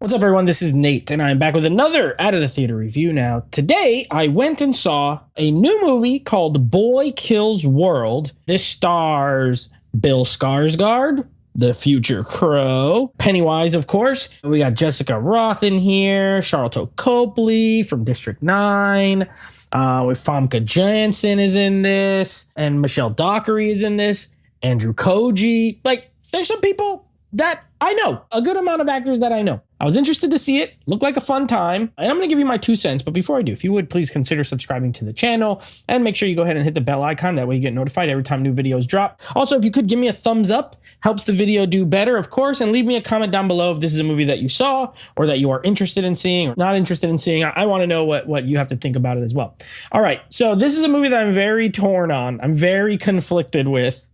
What's up, everyone? This is Nate, and I'm back with another Out of the Theater review. Now, today I went and saw a new movie called Boy Kills World. This stars Bill Skarsgard, the future Crow, Pennywise, of course. We got Jessica Rothe in here, Charlotte Copley from District 9, with Famke Janssen is in this, and Michelle Dockery is in this, Andrew Koji. Like, there's some people that I know, a good amount of actors that I know. I was interested to see it, looked like a fun time, and I'm going to give you my 2 cents. But before I do, if you would please consider subscribing to the channel and make sure you go ahead and hit the bell icon. That way you get notified every time new videos drop. Also, if you could give me a thumbs up, helps the video do better, of course, and leave me a comment down below if this is a movie that you saw or that you are interested in seeing or not interested in seeing. I want to know what you have to think about it as well. All right, so this is a movie that I'm very torn on. I'm very conflicted with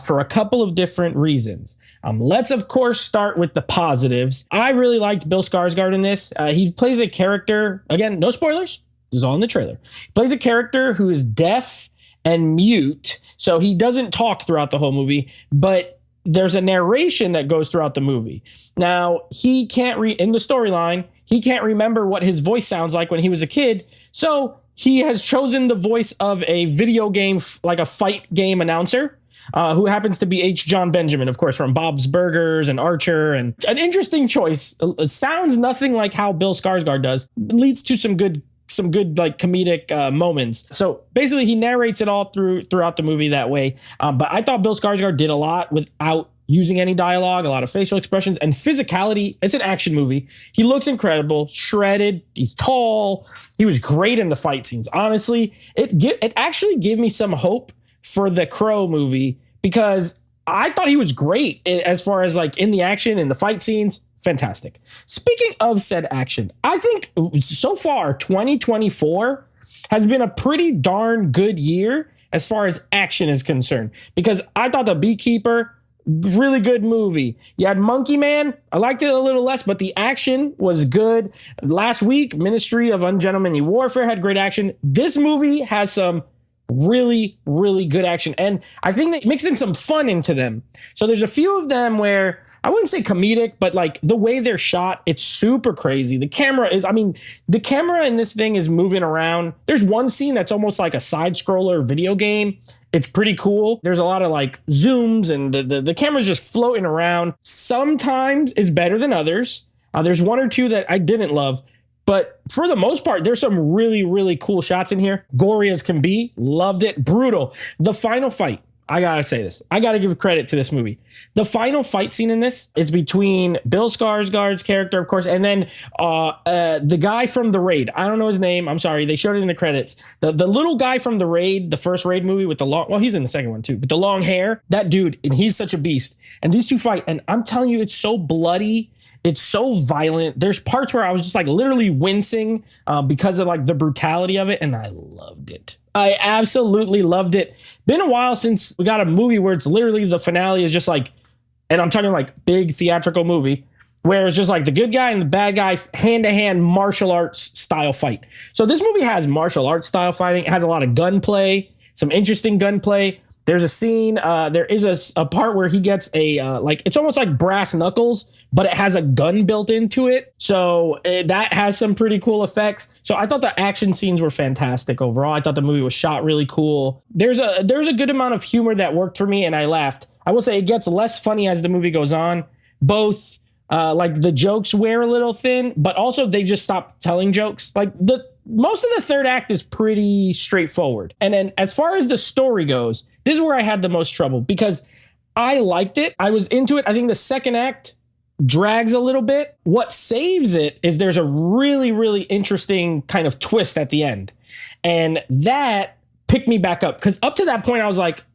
for a couple of different reasons. Let's, of course, start with the positives. I really liked Bill Skarsgard in this. He plays a character, again, no spoilers, this is all in the trailer. He plays a character who is deaf and mute, so he doesn't talk throughout the whole movie, but there's a narration that goes throughout the movie. Now, he can't in the storyline, he can't remember what his voice sounds like when he was a kid, so he has chosen the voice of a video game, like a fight game announcer, who happens to be H. John Benjamin, of course, from Bob's Burgers and Archer, and an interesting choice. It sounds nothing like how Bill Skarsgård does. Leads to some good like comedic moments. So basically, he narrates it all throughout the movie that way. But I thought Bill Skarsgård did a lot without using any dialogue, a lot of facial expressions and physicality. It's an action movie. He looks incredible, shredded. He's tall. He was great in the fight scenes. Honestly, it actually gave me some hope for the Crow movie, because I thought he was great as far as like in the action and the fight scenes. Fantastic. Speaking of said action, I think so far 2024 has been a pretty darn good year as far as action is concerned, because I thought The Beekeeper, really good movie. You had Monkey Man. I liked it a little less, but the action was good. Last week, Ministry of Ungentlemanly Warfare had great action. This movie has some really, really good action. And I think they mix in some fun into them. So there's a few of them where I wouldn't say comedic, but like the way they're shot, it's super crazy. The camera in this thing is moving around. There's one scene that's almost like a side scroller video game. It's pretty cool. There's a lot of like zooms and the camera's just floating around. Sometimes it's better than others. There's one or two that I didn't love. But for the most part, there's some really, really cool shots in here. Gory as can be. Loved it. Brutal. The final fight. I gotta say this. I gotta give credit to this movie. The final fight scene in this, it's between Bill Skarsgård's character, of course, and then the guy from The Raid. I don't know his name. I'm sorry. They showed it in the credits. The little guy from The Raid, the first Raid movie with the long, well, he's in the second one too, but the long hair, that dude, and he's such a beast. And these two fight, and I'm telling you, it's so bloody. It's so violent. There's parts where I was just like literally wincing because of like the brutality of it. And I loved it. I absolutely loved it. Been a while since we got a movie where it's literally the finale is just like, and I'm talking like big theatrical movie, where it's just like the good guy and the bad guy hand-to-hand martial arts style fight. So this movie has martial arts style fighting. It has a lot of gunplay, some interesting gunplay. There's a scene, there is a part where he gets it's almost like brass knuckles, but it has a gun built into it. So that has some pretty cool effects. So I thought the action scenes were fantastic overall. I thought the movie was shot really cool. There's a good amount of humor that worked for me, and I laughed. I will say it gets less funny as the movie goes on. Both like the jokes wear a little thin, but also they just stop telling jokes. Like most of the third act is pretty straightforward. And then as far as the story goes, this is where I had the most trouble, because I liked it. I was into it. I think the second act drags a little bit. What saves it is there's a really, really interesting kind of twist at the end. And that picked me back up, because up to that point I was like,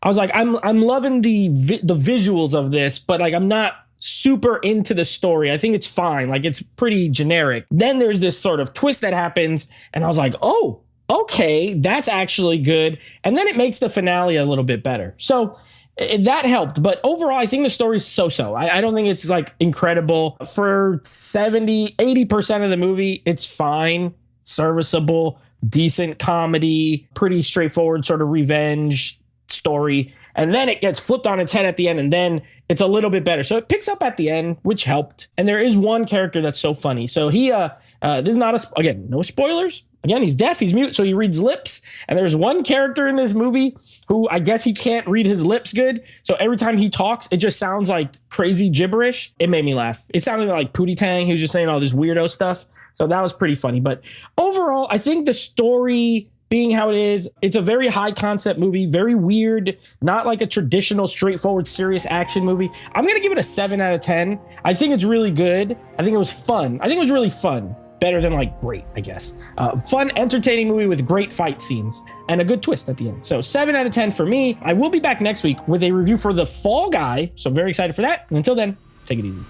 I'm loving the visuals of this, but like I'm not super into the story. I think it's fine. Like it's pretty generic. Then there's this sort of twist that happens, and I was like, oh, okay, that's actually good. And then it makes the finale a little bit better. So that helped. But overall, I think the story's so-so. I don't think it's like incredible. For 80% of the movie, it's fine, serviceable, decent comedy, pretty straightforward sort of revenge story. And then it gets flipped on its head at the end, and then it's a little bit better. So it picks up at the end, which helped. And there is one character that's so funny. So he, this is not again, no spoilers. Again, he's deaf, he's mute, so he reads lips. And there's one character in this movie who I guess he can't read his lips good. So every time he talks, it just sounds like crazy gibberish. It made me laugh. It sounded like Pootie Tang. He was just saying all this weirdo stuff. So that was pretty funny. But overall, I think the story being how it is, it's a very high concept movie, very weird, not like a traditional, straightforward, serious action movie. I'm going to give it a 7 out of 10. I think it's really good. I think it was fun. I think it was really fun. Better than like great, I guess. Fun, entertaining movie with great fight scenes and a good twist at the end. So 7 out of 10 for me. I will be back next week with a review for The Fall Guy. So I'm very excited for that. And until then, take it easy.